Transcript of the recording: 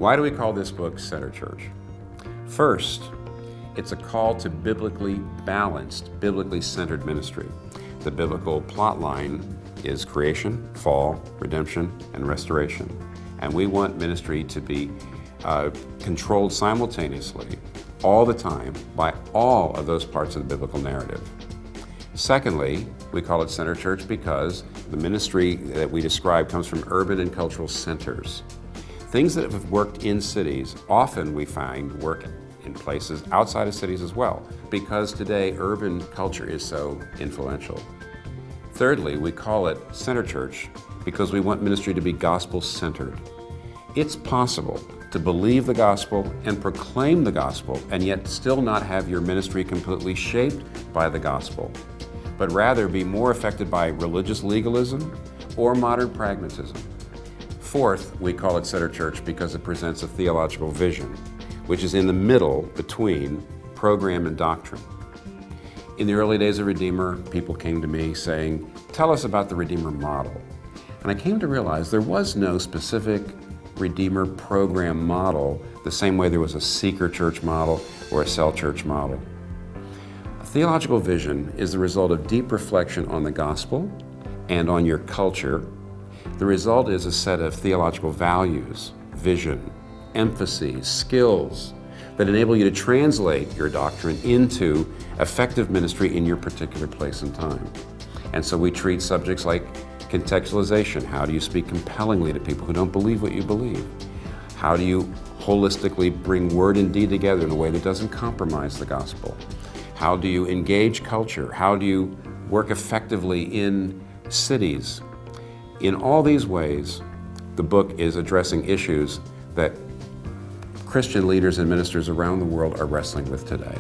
Why do we call this book Center Church? First, it's a call to biblically balanced, biblically centered ministry. The biblical plot line is creation, fall, redemption, and restoration. And we want ministry to be controlled simultaneously, all the time, by all of those parts of the biblical narrative. Secondly, we call it Center Church because the ministry that we describe comes from urban and cultural centers. Things that have worked in cities, often we find work in places outside of cities as well, because today urban culture is so influential. Thirdly, we call it Center Church because we want ministry to be gospel-centered. It's possible to believe the gospel and proclaim the gospel and yet still not have your ministry completely shaped by the gospel, but rather be more affected by religious legalism or modern pragmatism. Fourth, we call it Center Church because it presents a theological vision, which is in the middle between program and doctrine. In the early days of Redeemer, people came to me saying, "Tell us about the Redeemer model." And I came to realize there was no specific Redeemer program model the same way there was a seeker church model or a cell church model. A theological vision is the result of deep reflection on the gospel and on your culture. The result is a set of theological values, vision, emphases, skills that enable you to translate your doctrine into effective ministry in your particular place and time. And so we treat subjects like contextualization. How do you speak compellingly to people who don't believe what you believe? How do you holistically bring word and deed together in a way that doesn't compromise the gospel? How do you engage culture? How do you work effectively in cities? In all these ways, the book is addressing issues that Christian leaders and ministers around the world are wrestling with today.